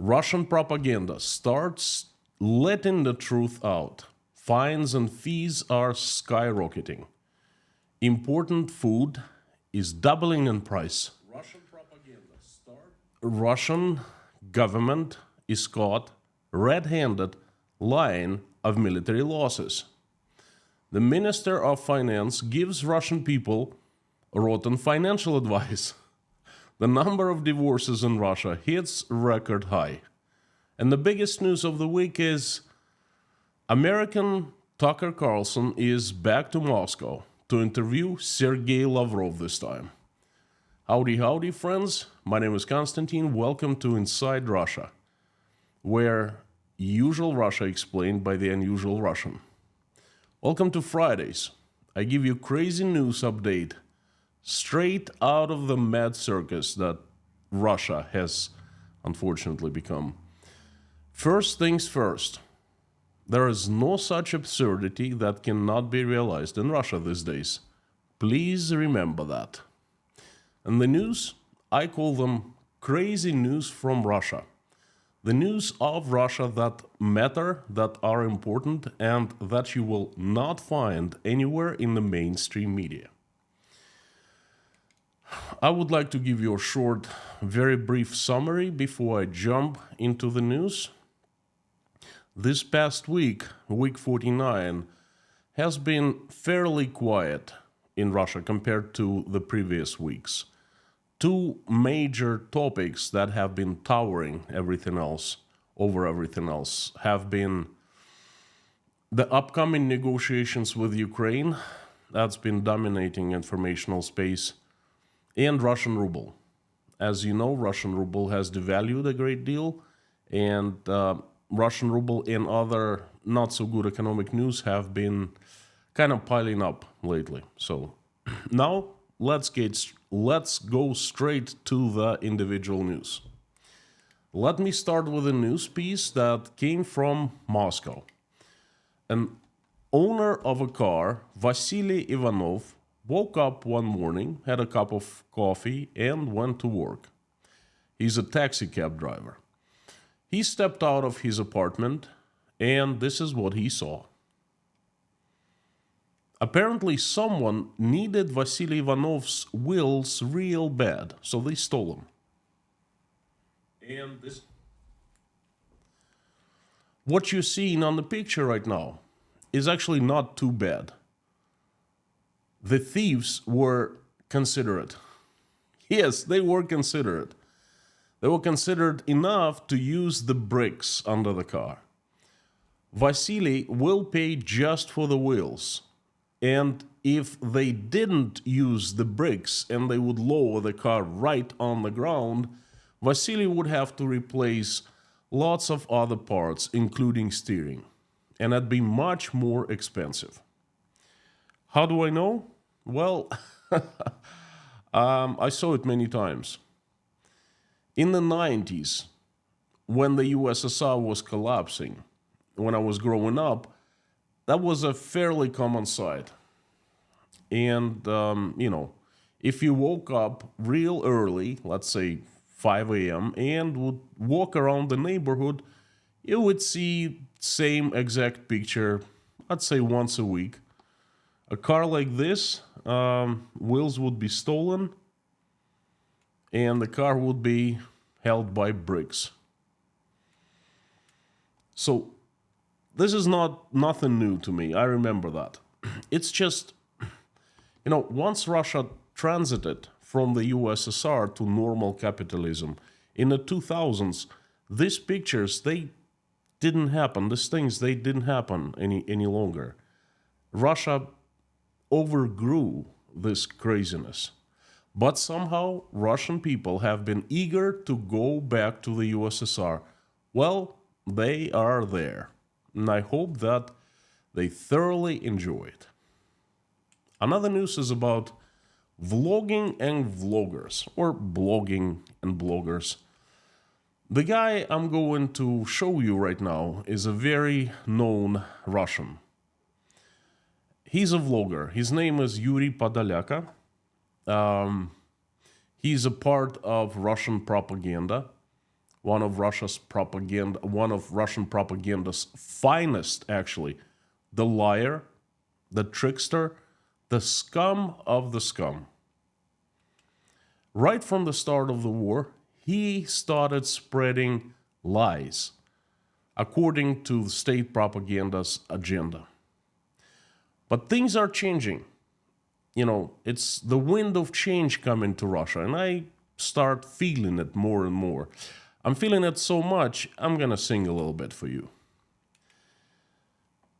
Russian propaganda starts letting the truth out. Fines and fees are skyrocketing. Important food is doubling in price. Russian government is caught red-handed lying of military losses. The Minister of Finance gives Russian people rotten financial advice. The number of divorces in Russia hits record high. And the biggest news of the week is American Tucker Carlson is back to Moscow to interview Sergei Lavrov this time. Howdy, howdy, friends. My name is Konstantin. Welcome to Inside Russia, where usual Russia explained by the unusual Russian. Welcome to Fridays. I give you crazy news update straight out of the mad circus that Russia has unfortunately become. First things first. There is no such absurdity that cannot be realized in Russia these days. Please remember that. And the news, I call them crazy news from Russia. The news of Russia that matter, that are important, and that you will not find anywhere in the mainstream media. I would like to give you a short, very brief summary before I jump into the news. This past week, week 49, has been fairly quiet in Russia compared to the previous weeks. Two major topics that have been towering everything else, over everything else, have been the upcoming negotiations with Ukraine, that's been dominating informational space, and Russian ruble. As you know, Russian ruble has devalued a great deal, and Russian ruble and other not so good economic news have been kind of piling up lately. So now let's go straight to the individual news. Let me start with a news piece that came from Moscow. An owner of a car, Vasily Ivanov, woke up one morning, had a cup of coffee, and went to work. He's a taxi cab driver. He stepped out of his apartment, and this is what he saw. Apparently, someone needed Vasily Ivanov's wheels real bad, so they stole them. And this, what you're seeing on the picture right now is actually not too bad. The thieves were considerate. Yes, they were considerate. They were considered enough to use the bricks under the car. Vasily will pay just for the wheels. And if they didn't use the bricks and they would lower the car right on the ground, Vasily would have to replace lots of other parts, including steering. And that'd be much more expensive. How do I know? Well, I saw it many times. In the 90s, when the USSR was collapsing, when I was growing up, that was a fairly common sight. And, if you woke up real early, let's say 5 a.m., and would walk around the neighborhood, you would see same exact picture, I'd say once a week. A car like this, wheels would be stolen, and the car would be held by bricks. So this is nothing new to me. I remember that. It's just, once Russia transited from the USSR to normal capitalism in the 2000s, these pictures, they didn't happen. These things, they didn't happen any longer. Russia overgrew this craziness. But somehow Russian people have been eager to go back to the USSR. Well, they are there. And I hope that they thoroughly enjoy it. Another news is about vlogging and vloggers, or blogging and bloggers. The guy I'm going to show you right now is a very known Russian. He's a vlogger. His name is Yuri Podolyaka. He's a part of Russian propaganda, one of Russian propaganda's finest, actually, the liar, the trickster, the scum of the scum. Right from the start of the war, he started spreading lies according to the state propaganda's agenda. But things are changing. It's the wind of change coming to Russia, and I start feeling it more and more. I'm feeling it so much, I'm gonna sing a little bit for you.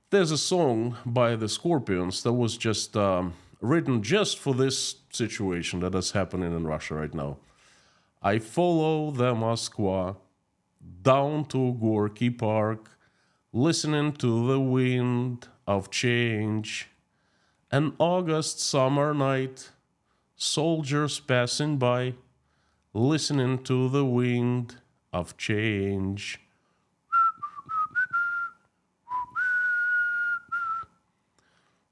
There's a song by the Scorpions that was just written just for this situation that is happening in Russia right now. I follow the Moskva down to Gorky Park, listening to the wind of change. An August summer night, soldiers passing by, listening to the wind of change.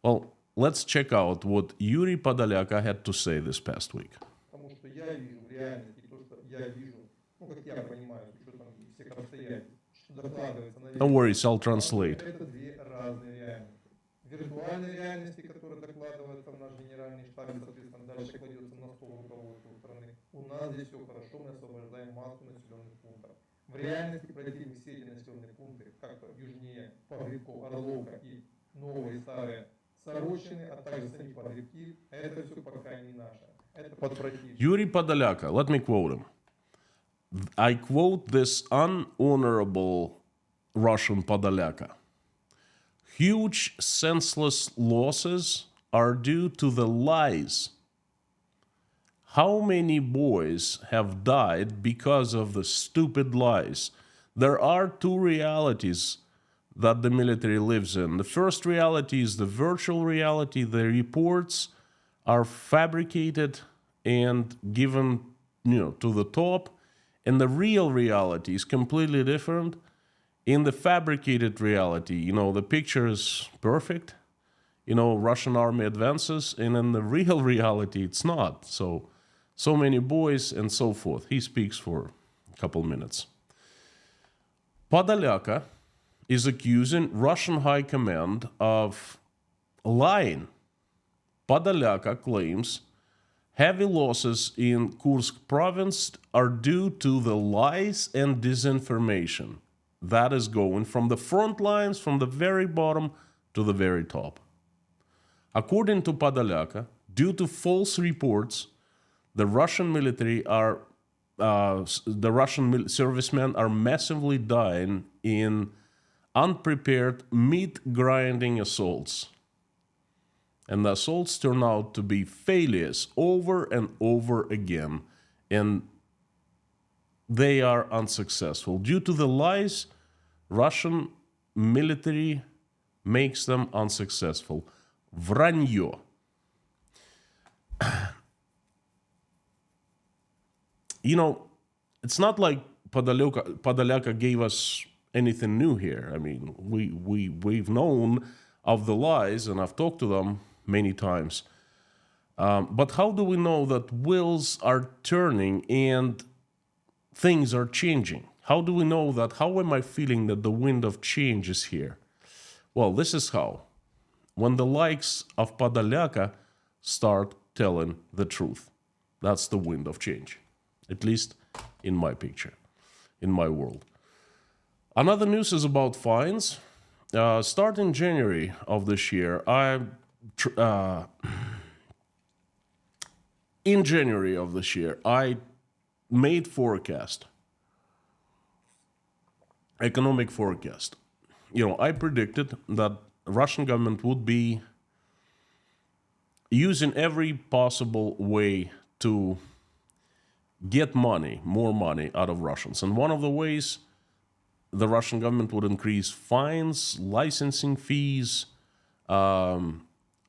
Well, let's check out what Yuri Podolyaka had to say this past week. Потому что я вижу в реальности то, что я вижу, как я понимаю, с учетом всех обстоятельств, что докладывается на No worries, I'll translate. это две разные реальности. Виртуальной реальности, которая докладывается в наш генеральный штаб, и, соответственно, дальше кладется на стол руководства страны. У нас здесь все хорошо, мы освобождаем массу населенных пунктов. В реальности противник все эти населенные пункты, как южнее Погребков, Орловка и новые старые Сорочины, а также сами Погребки, это все пока не наше. Это под противник. Yuri Podolyaka, let me quote him. I quote this unhonorable Russian Podolyaka. Huge senseless losses are due to the lies. How many boys have died because of the stupid lies? There are two realities that the military lives in. The first reality is the virtual reality. The reports are fabricated and given, to the top. And the real reality is completely different. In the fabricated reality, the picture is perfect. Russian army advances, and in the real reality, it's not. So many boys and so forth. He speaks for a couple minutes. Podolyaka is accusing Russian high command of lying. Podolyaka claims heavy losses in Kursk province are due to the lies and disinformation. That is going from the front lines, from the very bottom to the very top. According to Podolyaka, due to false reports, the Russian servicemen are massively dying in unprepared meat-grinding assaults. And the assaults turn out to be failures over and over again. And they are unsuccessful. Due to the lies, Russian military makes them unsuccessful. Vranье. It's not like Podolyaka gave us anything new here. I mean, we've known of the lies, and I've talked to them many times. But how do we know that wheels are turning and things are changing? How do we know that? How am I feeling that the wind of change is here? Well, this is how. When the likes of Podolyaka start telling the truth. That's the wind of change. At least in my picture, in my world. Another news is about fines. Starting January of this year, in January of this year, I made economic forecast. I predicted that Russian government would be using every possible way to get more money out of Russians. And one of the ways the Russian government would increase fines, licensing fees,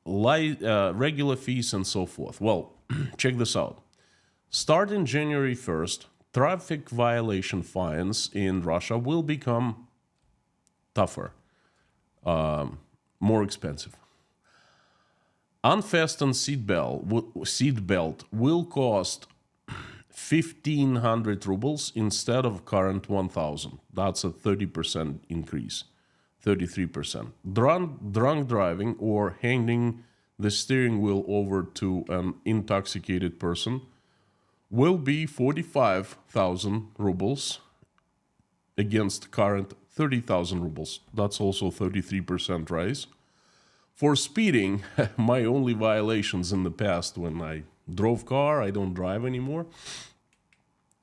regular fees, and so forth. Well, check this out. Starting January 1st, traffic violation fines in Russia will become tougher, more expensive. Unfastened seatbelt will cost 1,500 rubles instead of current 1,000. That's a 30% increase, 33%. Drunk driving or handing the steering wheel over to an intoxicated person will be 45,000 rubles against current 30,000 rubles. That's also 33% rise. For speeding, my only violations in the past when I drove car, I don't drive anymore.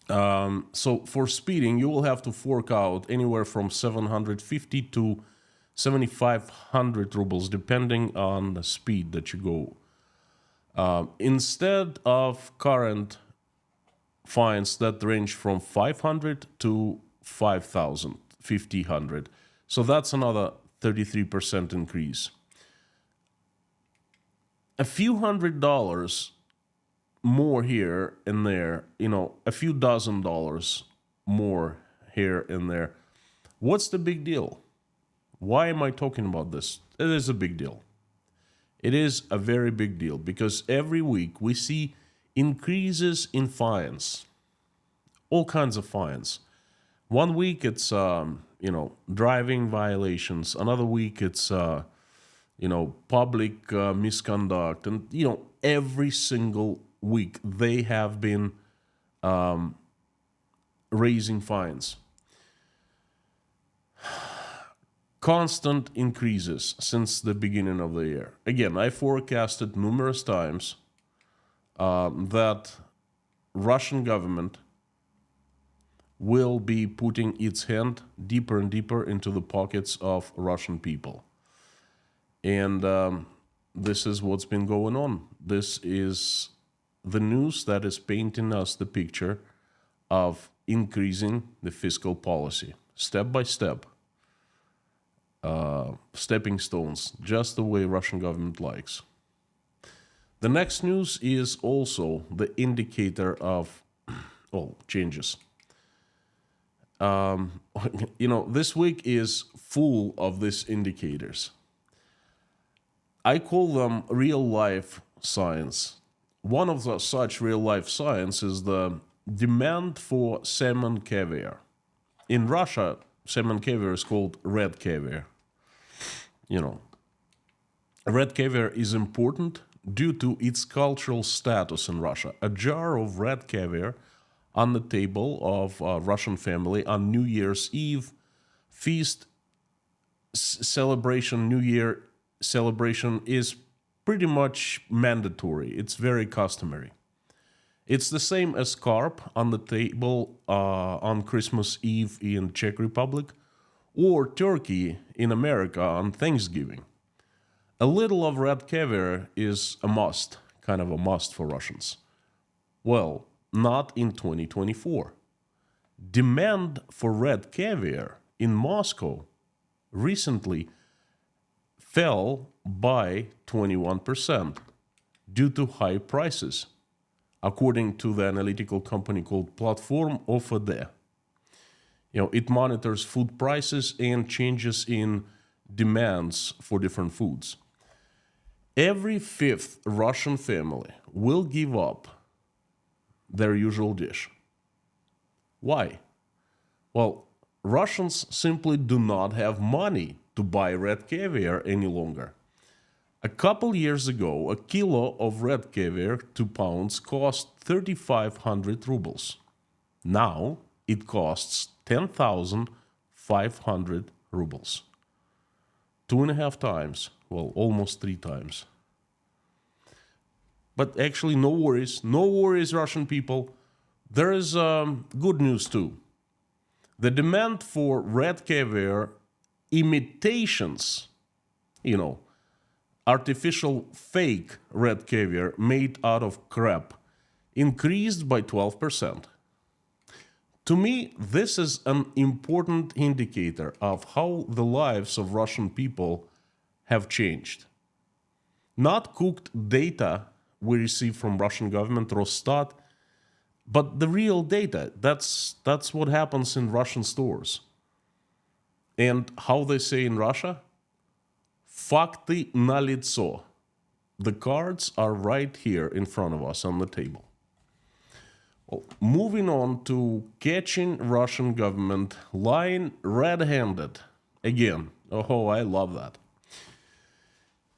So for speeding, you will have to fork out anywhere from 750 to 7,500 rubles, depending on the speed that you go. Instead of current fines that range from 500 to 5,000, 1,500. So that's another 33% increase. A few $100s more here and there, a few $dozen more here and there. What's the big deal? Why am I talking about this? It is a big deal. It is a very big deal because every week we see increases in fines, all kinds of fines. One week it's, driving violations. Another week it's, public misconduct. And, every single week they have been raising fines. Constant increases since the beginning of the year. Again, I forecasted numerous times that Russian government will be putting its hand deeper and deeper into the pockets of Russian people. And this is what's been going on. This is the news that is painting us the picture of increasing the fiscal policy, step by step, stepping stones, just the way Russian government likes. The next news is also the indicator of changes. This week is full of these indicators. I call them real-life signs. One of such real-life signs is the demand for salmon caviar. In Russia, salmon caviar is called red caviar. Red caviar is important due to its cultural status in Russia. A jar of red caviar on the table of a Russian family on New Year's Eve feast celebration, New Year celebration is pretty much mandatory. It's very customary. It's the same as carp on the table on Christmas Eve in Czech Republic or turkey in America on Thanksgiving. A little of red caviar is a must, kind of a must for Russians. Well, not in 2024. Demand for red caviar in Moscow recently fell by 21% due to high prices, according to the analytical company called Platform OFD. It monitors food prices and changes in demands for different foods. Every fifth Russian family will give up their usual dish. Why? Well, Russians simply do not have money to buy red caviar any longer. A couple years ago, a kilo of red caviar, 2 pounds, cost 3,500 rubles. Now it costs 10,500 rubles. 2.5 times, well, almost 3 times. But actually, no worries, Russian people. There is good news too. The demand for red caviar imitations, artificial fake red caviar made out of crab, increased by 12%. To me, this is an important indicator of how the lives of Russian people have changed. Not cooked data we receive from Russian government, Росстат, but the real data. That's what happens in Russian stores. And how they say in Russia, "Факты налицо." The cards are right here in front of us on the table. Well, moving on to catching Russian government lying red-handed. Again, oh, I love that.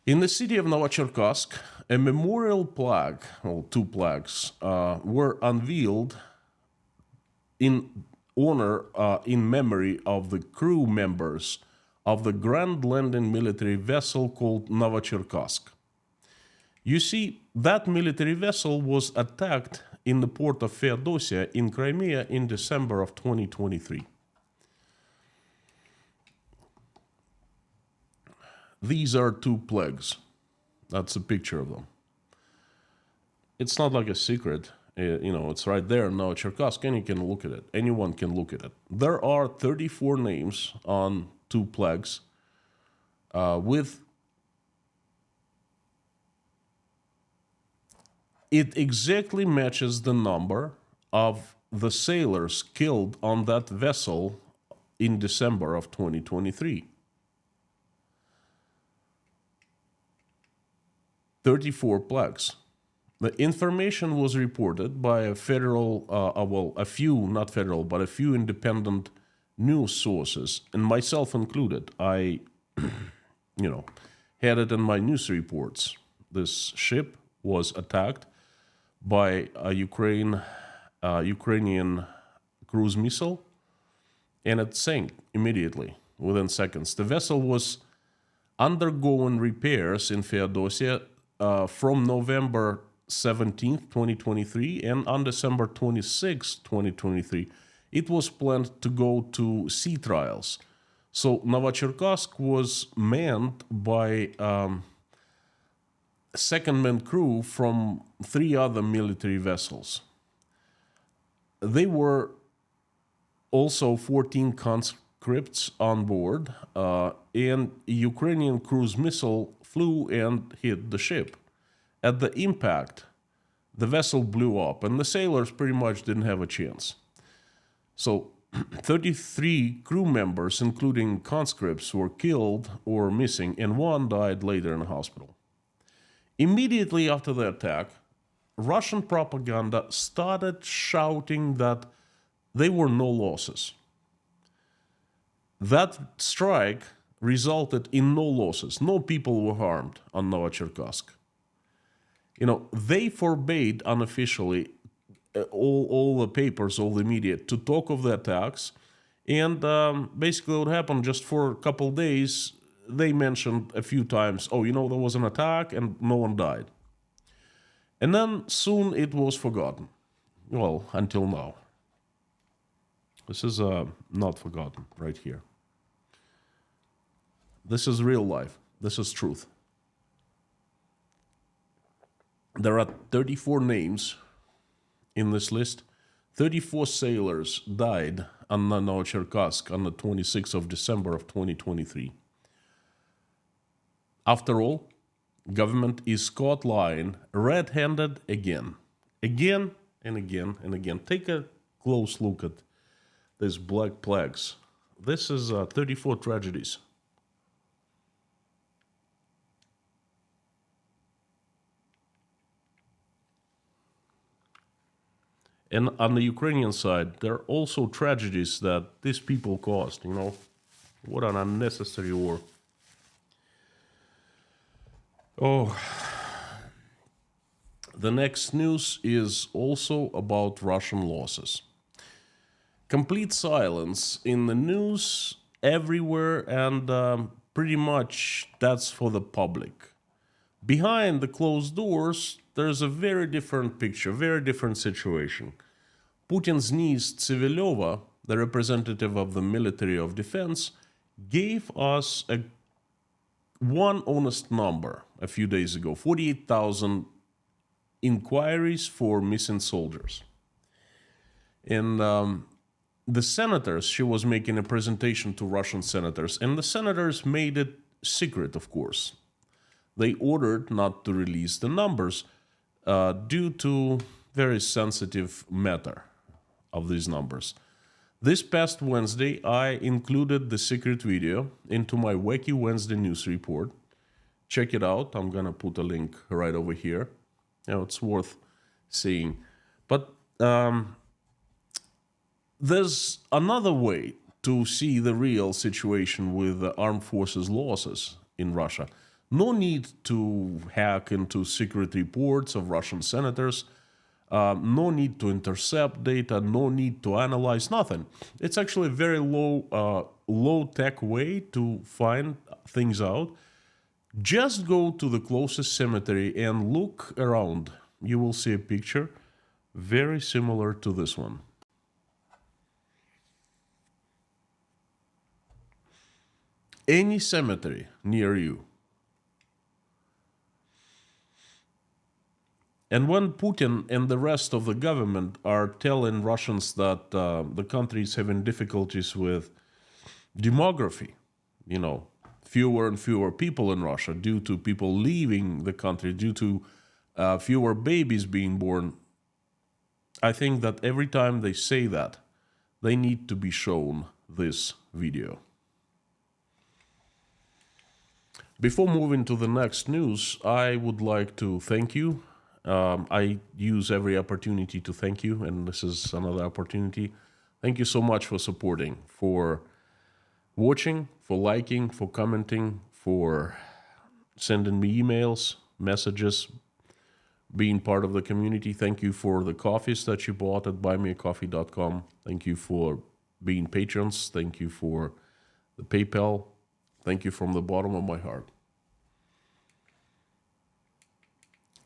In the city of Novocherkassk, a memorial plaque, well, two plaques, were unveiled in honor, in memory of the crew members of the grand landing military vessel called Novocherkassk. You see, that military vessel was attacked in the port of Feodosia in Crimea in December of 2023. These are two plagues. That's a picture of them. It's not like a secret. It's right there now, Cherkask, and you can look at it. Anyone can look at it. There are 34 names on two plagues with it exactly matches the number of the sailors killed on that vessel in December of 2023. 34 plagues. The information was reported by a few independent news sources, and myself included. I, had it in my news reports. This ship was attacked by a Ukrainian cruise missile, and it sank immediately, within seconds. The vessel was undergoing repairs in Feodosia from November 17th, 2023, and on December 26th, 2023, it was planned to go to sea trials. So Novocherkassk was manned by second-man crew from 3 other military vessels. They were also 14 conscripts on board, and a Ukrainian cruise missile flew and hit the ship. At the impact, the vessel blew up, and the sailors pretty much didn't have a chance. So 33 crew members, including conscripts, were killed or missing, and 1 died later in a hospital. Immediately after the attack, Russian propaganda started shouting that there were no losses. That strike resulted in no losses. No people were harmed on Novocherkassk. They forbade unofficially all the papers, all the media, to talk of the attacks. And basically what happened, just for a couple days, they mentioned a few times, there was an attack and no one died. And then soon it was forgotten. Well, until now. This is not forgotten right here. This is real life. This is truth. There are 34 names in this list. 34 sailors died on Novocherkassk on the 26th of December of 2023. After all, government is caught lying red-handed again. Again and again and again. Take a close look at these black plagues. This is 34 tragedies. And on the Ukrainian side, there are also tragedies that these people caused, What an unnecessary war. The next news is also about Russian losses. Complete silence in the news everywhere, and pretty much that's for the public. Behind the closed doors, there's a very different picture, very different situation. Putin's niece Tsivilova, the representative of the Military of Defense, gave us one honest number a few days ago, 48,000 inquiries for missing soldiers. And the senators, she was making a presentation to Russian senators, and the senators made it secret, of course. They ordered not to release the numbers due to very sensitive matter of these numbers. This past Wednesday, I included the secret video into my Wacky Wednesday news report. Check it out. I'm going to put a link right over here. It's worth seeing. But there's another way to see the real situation with the armed forces losses in Russia. No need to hack into secret reports of Russian senators. No need to intercept data. No need to analyze nothing. It's actually a very low-tech way to find things out. Just go to the closest cemetery and look around. You will see a picture very similar to this one. Any cemetery near you. And when Putin and the rest of the government are telling Russians that the country is having difficulties with demography, fewer and fewer people in Russia due to people leaving the country, due to fewer babies being born, I think that every time they say that, they need to be shown this video. Before moving to the next news, I would like to thank you. I use every opportunity to thank you, and this is another opportunity. Thank you so much for supporting, for watching, for liking, for commenting, for sending me emails, messages, being part of the community. Thank you for the coffees that you bought at buymeacoffee.com. Thank you for being patrons. Thank you for the PayPal. Thank you from the bottom of my heart.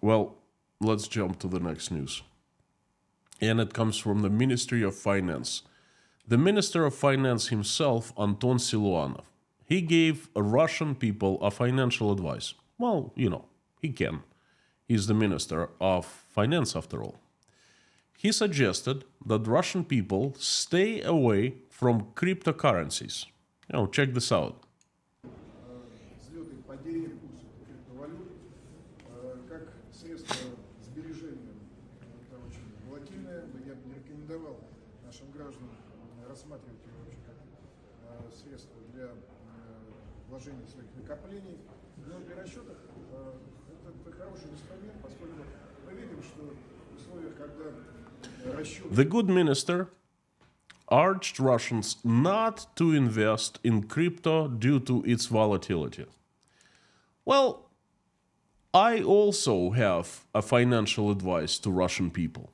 Well, let's jump to the next news. And it comes from the Ministry of Finance. The Minister of Finance himself, Anton Siluanov, he gave Russian people a financial advice. Well, he can. He's the Minister of Finance after all. He suggested that Russian people stay away from cryptocurrencies. Check this out. Взлеты и падения курса криптовалют как средство сбережения. Это очень волатильное. Я бы не рекомендовал нашим гражданам рассматривать его вообще как средство для вложения своих накоплений. Но для расчетов это хороший инструмент, поскольку мы видим, что в условиях, когда расчет... The good minister urged Russians not to invest in crypto due to its volatility. Well, I also have a financial advice to Russian people.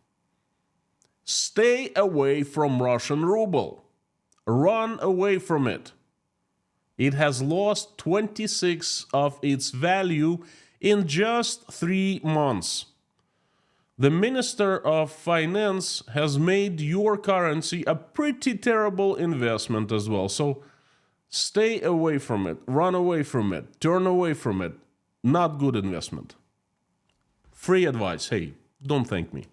Stay away from Russian ruble. Run away from it. It has lost 26 of its value in just 3 months. The Minister of Finance has made your currency a pretty terrible investment as well. So stay away from it, run away from it, turn away from it. Not good investment. Free advice. Hey, don't thank me.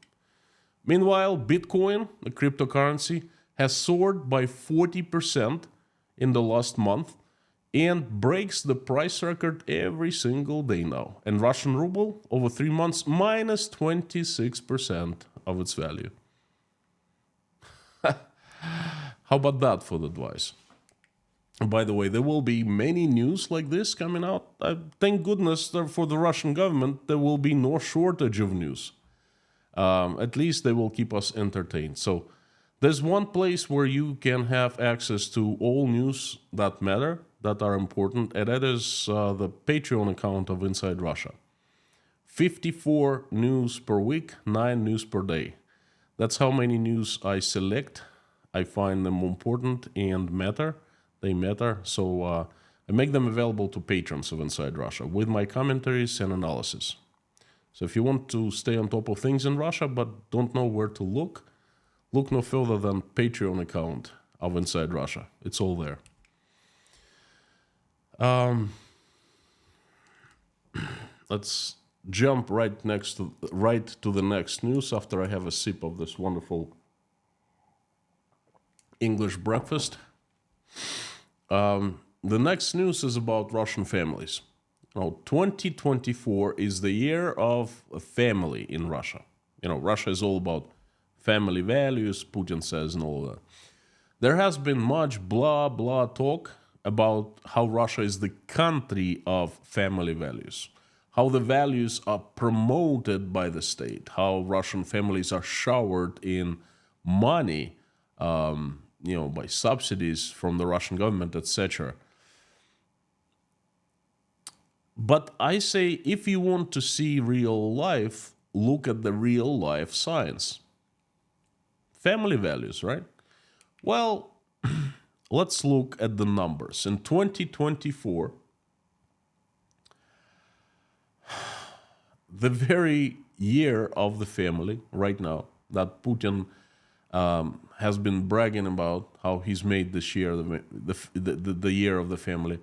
Meanwhile, Bitcoin, the cryptocurrency, has soared by 40% in the last month and breaks the price record every single day now. And Russian ruble, over 3 months, minus 26% of its value. How about that for the advice? By the way, there will be many news like this coming out. Thank goodness for the Russian government, there will be no shortage of news. At least they will keep us entertained. So there's one place where you can have access to all news that matter, that are important, and that is the Patreon account of Inside Russia. 54 news per week, 9 news per day. That's how many news I select. I find them important and matter. They matter, so I make them available to patrons of Inside Russia with my commentaries and analysis. So if you want to stay on top of things in Russia but don't know where to look no further than Patreon account of Inside Russia. It's all there. Let's jump right to the next news after I have a sip of this wonderful English breakfast. The next news is about Russian families. 2024 is the year of a family in Russia. Russia is all about family values, Putin says, and all that. There has been much blah, blah talk about how Russia is the country of family values, how the values are promoted by the state, how Russian families are showered in money, by subsidies from the Russian government, etc. But I say, if you want to see real life, look at the real life science. Family values, right? Well, let's look at the numbers. In 2024, the very year of the family right now that Putin has been bragging about how he's made this year the year of the family,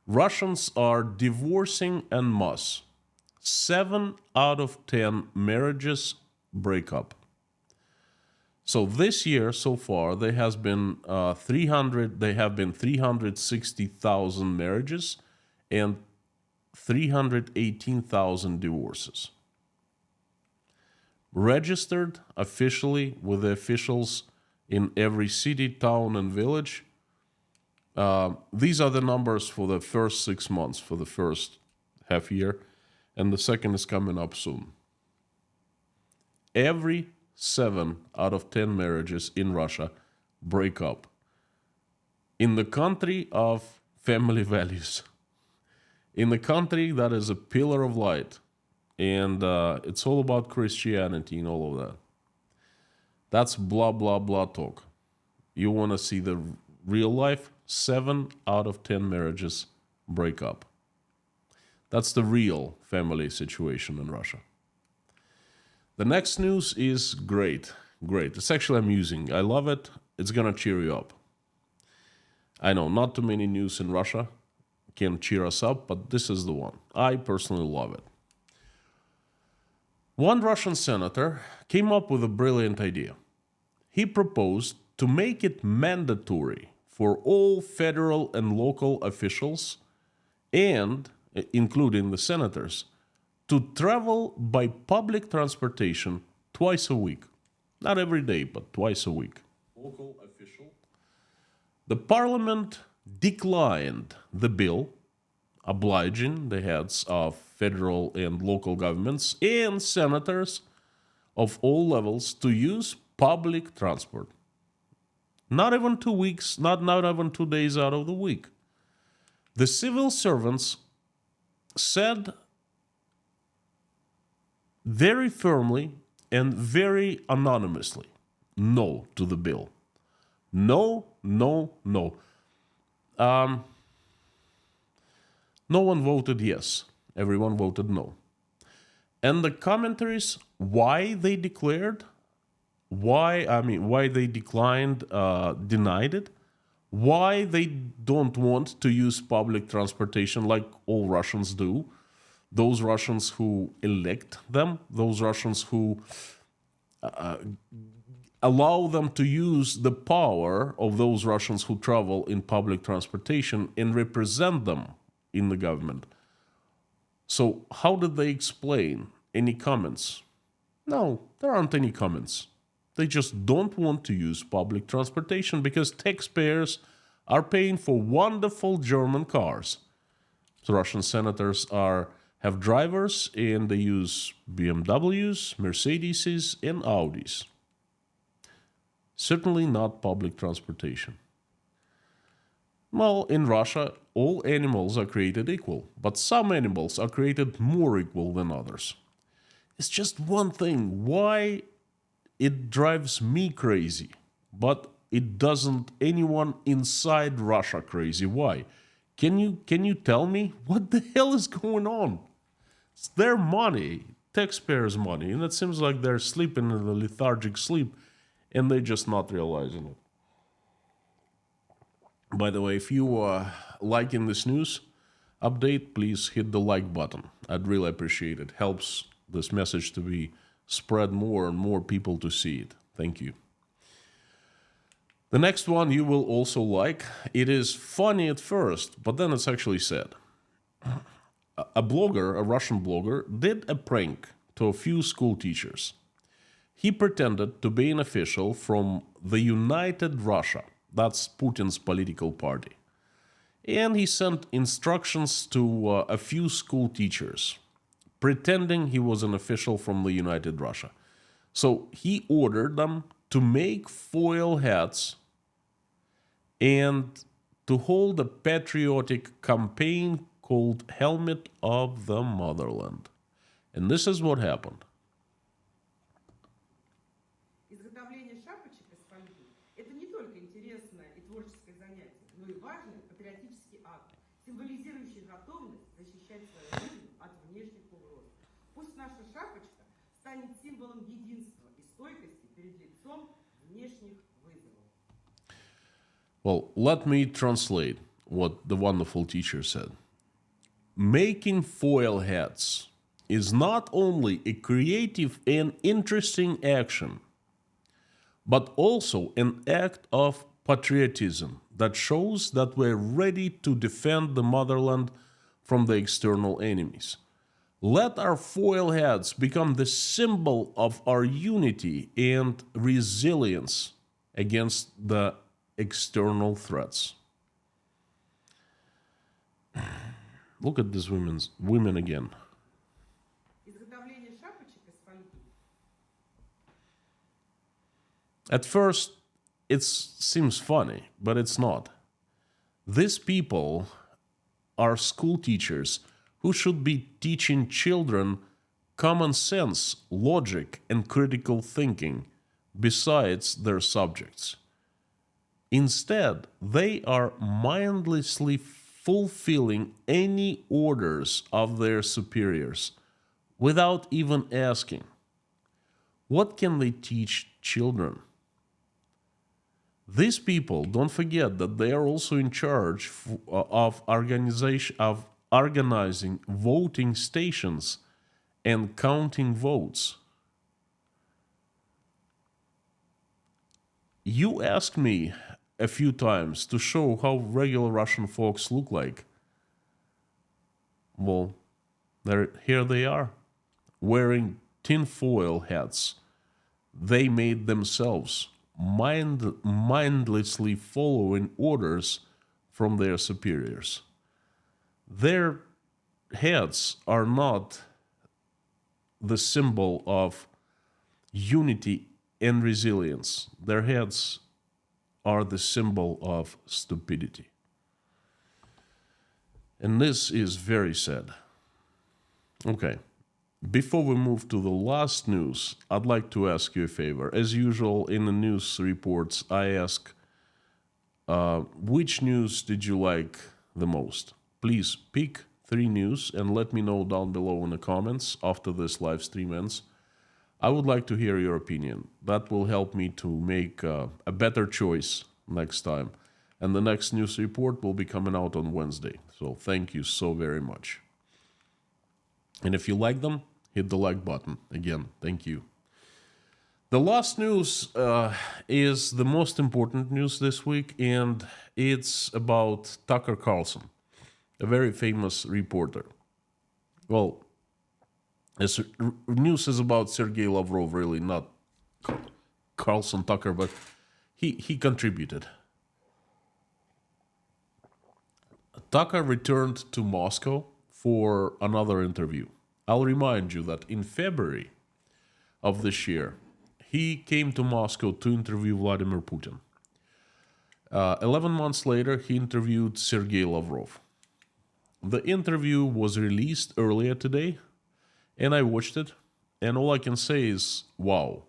Russians are divorcing en masse. 7 out of 10 marriages break up. So this year so far there have been 360,000 marriages and 318,000 divorces. Registered officially with the officials in every city, town, and village. These are the numbers for the first 6 months, for the first half year, and the second is coming up soon. Every 7 out of 10 marriages in Russia break up. In the country of family values. In the country that is a pillar of light. And it's all about Christianity and all of that. That's blah, blah, blah talk. You want to see the real life? 7 out of 10 marriages break up. That's the real family situation in Russia. The next news is great. Great. It's actually amusing. I love it. It's going to cheer you up. I know not too many news in Russia can cheer us up, but this is the one. I personally love it. One Russian senator came up with a brilliant idea. He proposed to make it mandatory for all federal and local officials, and including the senators, to travel by public transportation twice a week. Not every day, but twice a week. Local official. The parliament declined the bill, obliging the heads of federal and local governments and senators of all levels to use public transport. Not even 2 weeks, not even 2 days out of the week. The civil servants said very firmly and very anonymously no to the bill. No, no, no. No one voted yes. Everyone voted no. And the commentaries, why they declared, why they declined, denied it, why they don't want to use public transportation like all Russians do, those Russians who elect them, those Russians who allow them to use the power of those Russians who travel in public transportation and represent them in the government. So how did they explain? Any comments? No, there aren't any comments. They just don't want to use public transportation because taxpayers are paying for wonderful German cars. The Russian senators have drivers and they use BMWs, Mercedeses, and Audis. Certainly not public transportation. Well, in Russia, all animals are created equal, but some animals are created more equal than others. It's just one thing why it drives me crazy, but it doesn't anyone inside Russia crazy. Why? Can you tell me what the hell is going on? It's their money, taxpayers' money, and it seems like they're sleeping in a lethargic sleep, and they're just not realizing it. By the way, if you are liking this news update, please hit the like button. I'd really appreciate it. Helps this message to be spread more and more people to see it. Thank you. The next one you will also like. It is funny at first, but then it's actually sad. A Russian blogger, did a prank to a few school teachers. He pretended to be an official from the United Russia. That's Putin's political party. And he sent instructions to a few school teachers pretending he was an official from the United Russia. So he ordered them to make foil hats and to hold a patriotic campaign called Helmet of the Motherland. And this is what happened. Изготовление шапочек из фольги– это не только интересное и творческое занятие, но и важный патриотический акт, символизирующий готовность защищать свою жизнь от внешних угроз. Пусть наша шапочка станет символом единства и стойкости перед лицом внешних вызовов. Well, let me translate what the wonderful teacher said. Making foil hats is not only a creative and interesting action, but also an act of patriotism that shows that we're ready to defend the motherland from the external enemies. Let our foil hats become the symbol of our unity and resilience against the external threats. Look at these women again. Изготовление шапочек из фольги. At first, it seems funny, but it's not. These people are school teachers who should be teaching children common sense, logic, and critical thinking besides their subjects. Instead, they are mindlessly fulfilling any orders of their superiors without even asking. What can they teach children? These people, don't forget that they are also in charge of organizing voting stations and counting votes. You asked me a few times to show how regular Russian folks look like. Well, here they are, wearing tinfoil hats they made themselves, mindlessly following orders from their superiors. Their heads are not the symbol of unity and resilience. Their heads are the symbol of stupidity. And this is very sad. Okay. Before we move to the last news, I'd like to ask you a favor. As usual, in the news reports, I ask, which news did you like the most? Please pick 3 news and let me know down below in the comments after this live stream ends. I would like to hear your opinion. That will help me to make a better choice next time. And the next news report will be coming out on Wednesday. So thank you so very much. And if you like them, hit the like button. Again, thank you. The last news is the most important news this week, and it's about Tucker Carlson, a very famous reporter. Well, this news is about Sergei Lavrov, really, not Carlson Tucker, but he contributed. Tucker returned to Moscow for another interview. I'll remind you that in February of this year, he came to Moscow to interview Vladimir Putin. 11 months later, he interviewed Sergei Lavrov. The interview was released earlier today, and I watched it, and all I can say is, wow.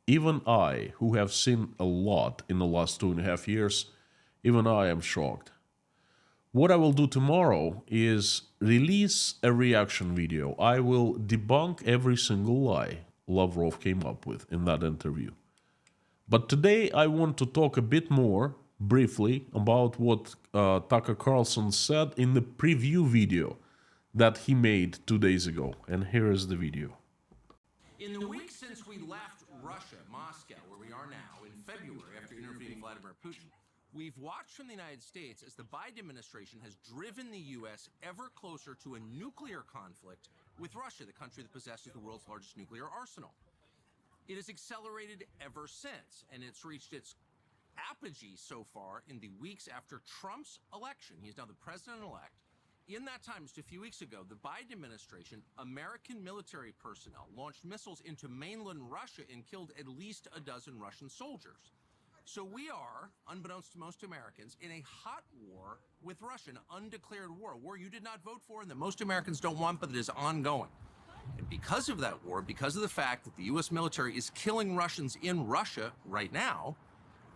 Even I, who have seen a lot in the last 2.5 years, even I am shocked. What I will do tomorrow is release a reaction video. I will debunk every single lie Lavrov came up with in that interview. But today I want to talk a bit more briefly about what Tucker Carlson said in the preview video that he made 2 days ago. And here is the video. In the week since we left Russia, Moscow, where we are now, in February after interviewing Vladimir Putin, we've watched from the United States as the Biden administration has driven the U.S. ever closer to a nuclear conflict with Russia, the country that possesses the world's largest nuclear arsenal. It has accelerated ever since, and it's reached its apogee so far in the weeks after Trump's election. He is now the president-elect, In that time, just a few weeks ago, the Biden administration, American military personnel launched missiles into mainland Russia and killed at least a dozen Russian soldiers. So we are, unbeknownst to most Americans, in a hot war with Russia, an undeclared war, a war you did not vote for and that most Americans don't want, but that is ongoing. And because of that war, because of the fact that the U.S. military is killing Russians in Russia right now,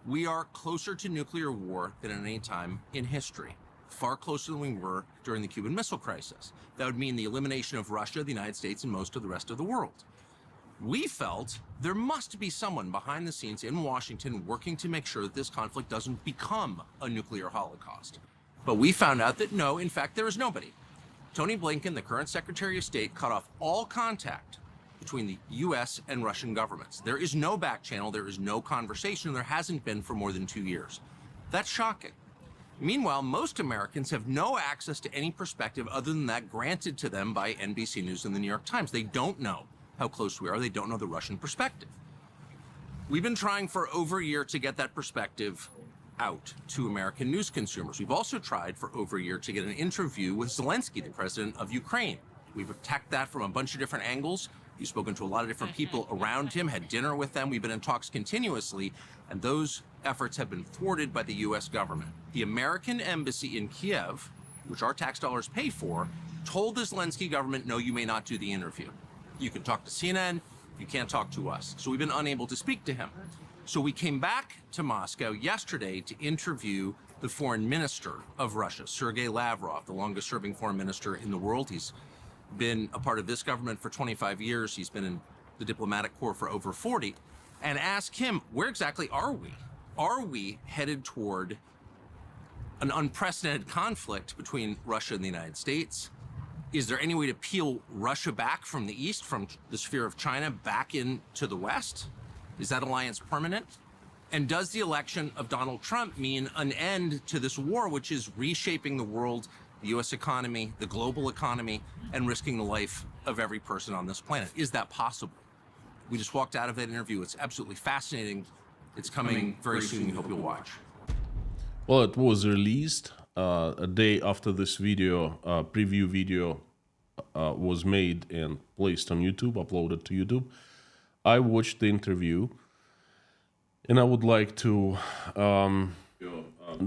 we are closer to nuclear war than at any time in history. Far closer than we were during the Cuban Missile Crisis. That would mean the elimination of Russia, the United States, and most of the rest of the world. We felt there must be someone behind the scenes in Washington working to make sure that this conflict doesn't become a nuclear holocaust. But we found out that no, in fact, there is nobody. Tony Blinken, the current Secretary of State, cut off all contact between the U.S. and Russian governments. There is no back channel, there is no conversation, there hasn't been for more than 2 years. That's shocking. Meanwhile, most Americans have no access to any perspective other than that granted to them by NBC News and the New York Times. They don't know how close we are. They don't know the Russian perspective. We've been trying for over a year to get that perspective out to American news consumers. We've also tried for over a year to get an interview with Zelensky, the president of Ukraine. We've attacked that from a bunch of different angles. We've spoken to a lot of different people around him, had dinner with them. We've been in talks continuously, and those efforts have been thwarted by the U.S. government. The American embassy in Kiev, which our tax dollars pay for, told the Zelensky government, no, you may not do the interview. You can talk to CNN, you can't talk to us. So we've been unable to speak to him. So we came back to Moscow yesterday to interview the foreign minister of Russia, Sergei Lavrov, the longest serving foreign minister in the world. He's been a part of this government for 25 years. He's been in the diplomatic corps for over 40. And ask him, where exactly are we? Are we headed toward an unprecedented conflict between Russia and the United States? Is there any way to peel Russia back from the east, from the sphere of China, back into the west? Is that alliance permanent? And does the election of Donald Trump mean an end to this war, which is reshaping the world, the U.S. economy, the global economy, and risking the life of every person on this planet? Is that possible? We just walked out of that interview. It's absolutely fascinating. It's coming very soon. We hope you'll watch. Well, it was released a day after this video, preview video was made and placed on YouTube, uploaded to YouTube. I watched the interview, and I would like to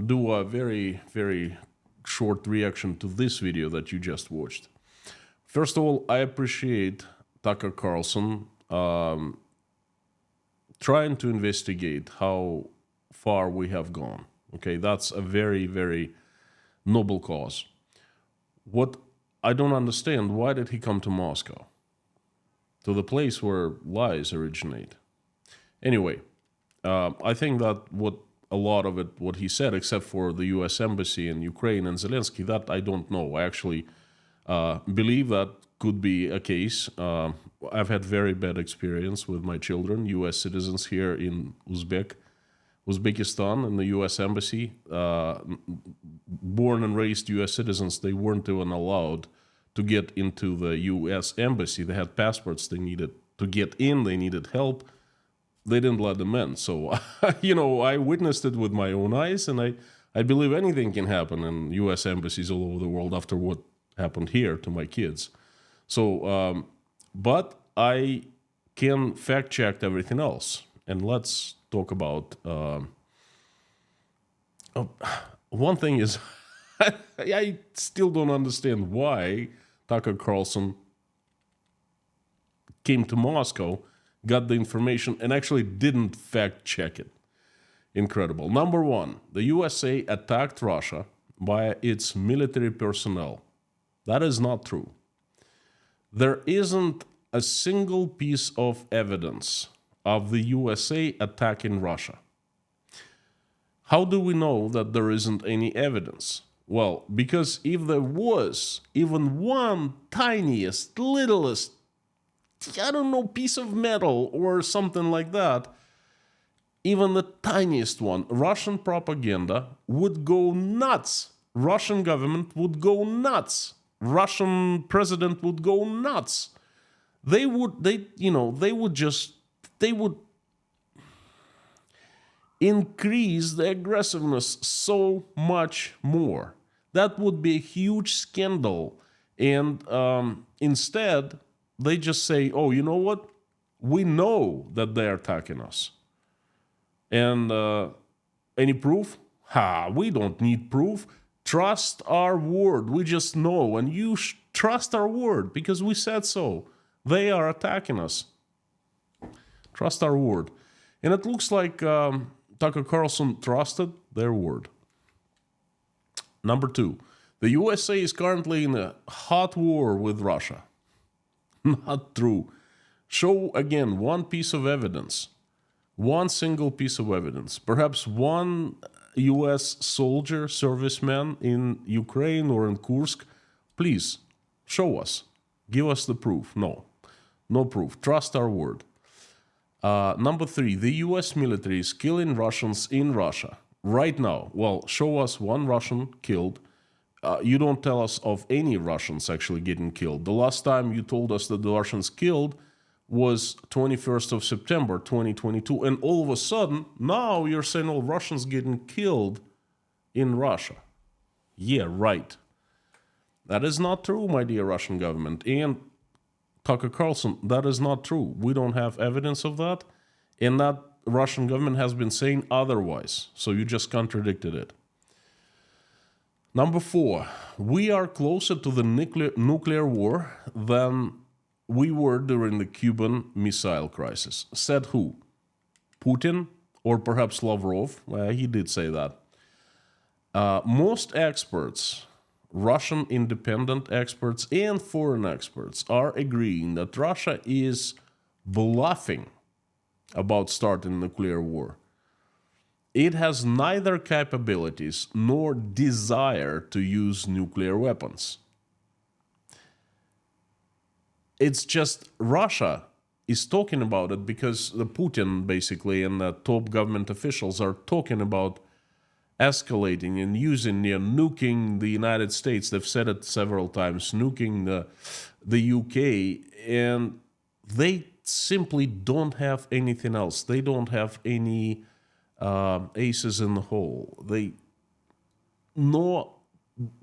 do a very, very short reaction to this video that you just watched. First of all, I appreciate Tucker Carlson trying to investigate how far we have gone. Okay, that's a very, very noble cause. What I don't understand, why did he come to Moscow? To the place where lies originate. Anyway, I think that what he said, except for the U.S. Embassy in Ukraine and Zelensky, that I don't know. I actually believe that could be a case. I've had very bad experience with my children, U.S. citizens here in Uzbekistan, in the U.S. Embassy. Born and raised U.S. citizens, they weren't even allowed to get into the U.S. Embassy. They had passports they needed to get in. They needed help. They didn't let them in. So, I witnessed it with my own eyes, and I believe anything can happen in U.S. embassies all over the world after what happened here to my kids. So, but I can fact-check everything else. And let's talk about... one thing is, I still don't understand why Tucker Carlson came to Moscow, got the information, and actually didn't fact-check it. Incredible. Number one, the USA attacked Russia by its military personnel. That is not true. There isn't a single piece of evidence of the USA attacking Russia. How do we know that there isn't any evidence? Well, because if there was even one tiniest, littlest, piece of metal or something like that, even the tiniest one, Russian propaganda would go nuts. Russian government would go nuts. Russian president would go nuts. They would increase the aggressiveness so much more. That would be a huge scandal. And instead, they just say, oh, you know what? We know that they're attacking us. And any proof? We don't need proof. Trust our word. We just know. And you trust our word because we said so. They are attacking us. Trust our word. And it looks like Tucker Carlson trusted their word. Number 2, the USA is currently in a hot war with Russia. Not true. Show again one piece of evidence. One single piece of evidence. Perhaps one US soldier, serviceman in Ukraine or in Kursk. Please, show us. Give us the proof. No. No proof. Trust our word. Number 3, the US military is killing Russians in Russia. Right now. Well, show us one Russian killed. You don't tell us of any Russians actually getting killed. The last time you told us that the Russians killed was 21st of September 2022. And all of a sudden, now you're saying all Russians getting killed in Russia. Yeah, right. That is not true, my dear Russian government. And Tucker Carlson, that is not true. We don't have evidence of that. And that Russian government has been saying otherwise. So you just contradicted it. Number 4, we are closer to the nuclear war than we were during the Cuban Missile Crisis. Said who? Putin or perhaps Lavrov? He did say that. Most experts, Russian independent experts and foreign experts, are agreeing that Russia is bluffing about starting nuclear war. It has neither capabilities nor desire to use nuclear weapons. It's just Russia is talking about it because the Putin basically and the top government officials are talking about escalating and using, nuking the United States. They've said it several times, nuking the UK, and they simply don't have anything else. They don't have any aces in the hole. No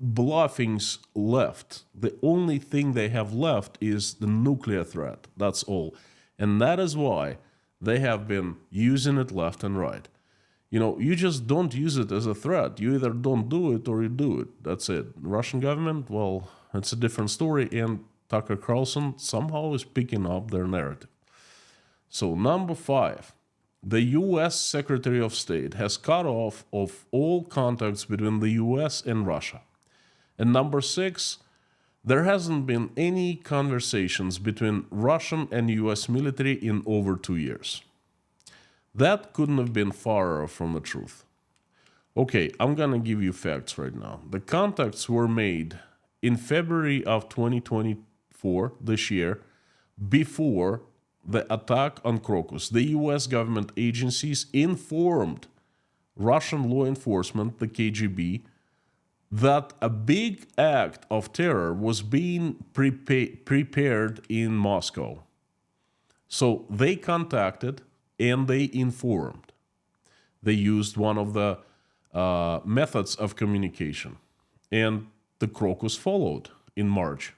bluffings left. The only thing they have left is the nuclear threat. That's all. And that is why they have been using it left and right. You just don't use it as a threat. You either don't do it or you do it. That's it. Russian government, well, it's a different story. And Tucker Carlson somehow is picking up their narrative. So number 5, the U.S. Secretary of State has cut off of all contacts between the U.S. and Russia. And number 6, there hasn't been any conversations between Russian and U.S. military in over 2 years. That couldn't have been far from the truth. Okay, I'm going to give you facts right now. The contacts were made in February of 2024, this year, before the attack on Crocus. The U.S. government agencies informed Russian law enforcement, the KGB, that a big act of terror was being prepared in Moscow. So they contacted and they informed. They used one of the methods of communication. And the Crocus followed in March.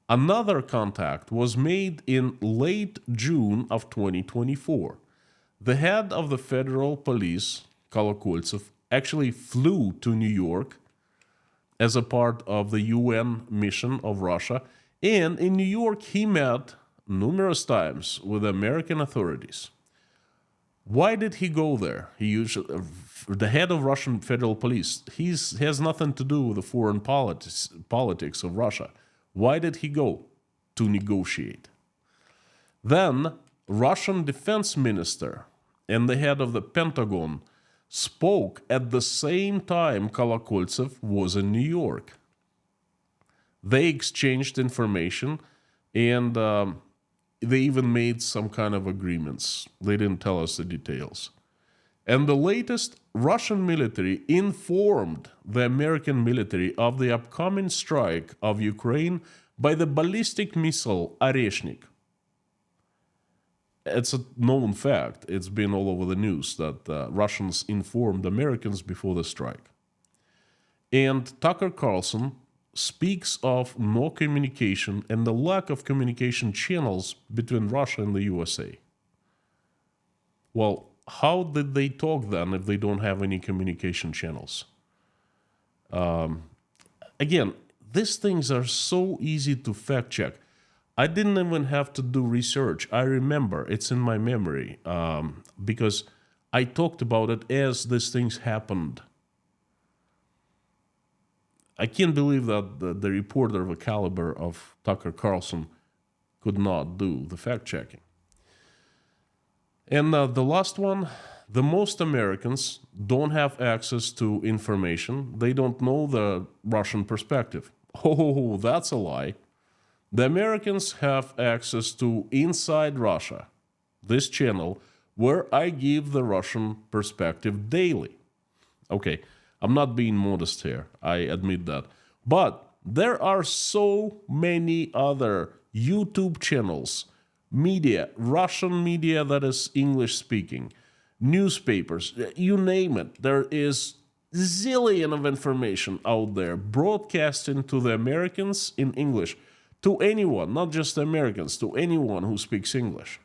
Another contact was made in late June of 2024. The head of the federal police, Kolokольtsev, actually flew to New York as a part of the UN mission of Russia. And in New York, he met numerous times with American authorities. Why did he go there? The head of Russian federal police, he has nothing to do with the foreign politics of Russia. Why did he go? To negotiate. Then, Russian defense minister and the head of the Pentagon spoke at the same time Kolokольtsev was in New York. They exchanged information and they even made some kind of agreements. They didn't tell us the details. And the latest, Russian military informed the American military of the upcoming strike of Ukraine by the ballistic missile Oreshnik. It's a known fact. It's been all over the news that Russians informed Americans before the strike. And Tucker Carlson speaks of no communication and the lack of communication channels between Russia and the USA. Well, how did they talk then if they don't have any communication channels? Again, these things are so easy to fact check. I didn't even have to do research. I remember, it's in my memory, because I talked about it as these things happened. I can't believe that the reporter of a caliber of Tucker Carlson could not do the fact checking. And the last one, the most Americans don't have access to information. They don't know the Russian perspective. Oh, that's a lie. The Americans have access to Inside Russia, this channel, where I give the Russian perspective daily. Okay, I'm not being modest here, I admit that. But there are so many other YouTube channels, media, Russian media that is English speaking, newspapers, you name it. There is zillion of information out there broadcasting to the Americans in English, to anyone, not just the Americans, to anyone who speaks English.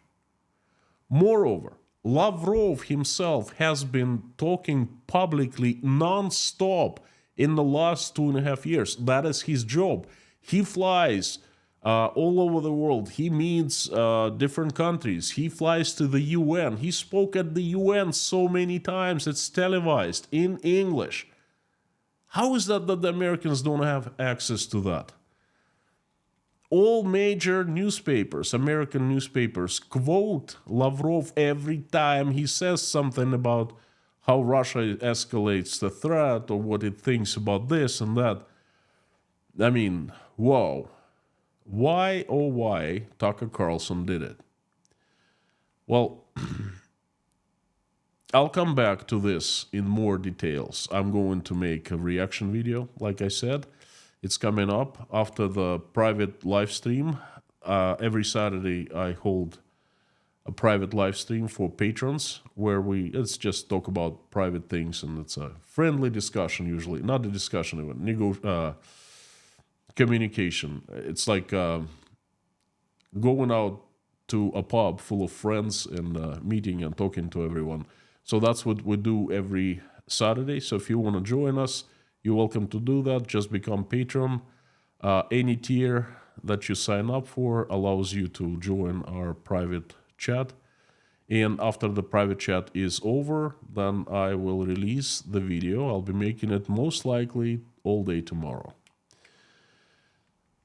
Moreover, Lavrov himself has been talking publicly non-stop in the last 2.5 years. That is his job. He flies all over the world. He meets different countries. He flies to the UN. He spoke at the UN so many times. It's televised in English. How is that the Americans don't have access to that? All major newspapers, American newspapers, quote Lavrov every time he says something about how Russia escalates the threat or what it thinks about this and that. I mean, whoa. Why, oh why, Tucker Carlson did it? Well, I'll come back to this in more details. I'm going to make a reaction video, like I said. It's coming up after the private live stream. Every Saturday I hold a private live stream for patrons where let's just talk about private things, and it's a friendly discussion usually. Not a discussion even, communication. It's like going out to a pub full of friends and meeting and talking to everyone. So that's what we do every Saturday. So if you want to join us, you're welcome to do that. Just become patron. Any tier that you sign up for allows you to join our private chat. And after the private chat is over, then I will release the video. I'll be making it most likely all day tomorrow.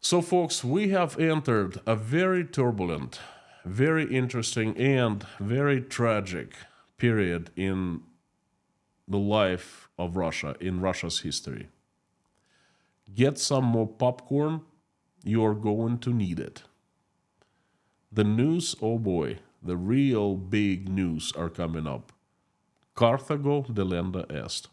So folks, we have entered a very turbulent, very interesting, and very tragic period in the life of Russia, in Russia's history. Get some more popcorn, you're going to need it. The news, oh boy, the real big news are coming up. Carthago delenda est.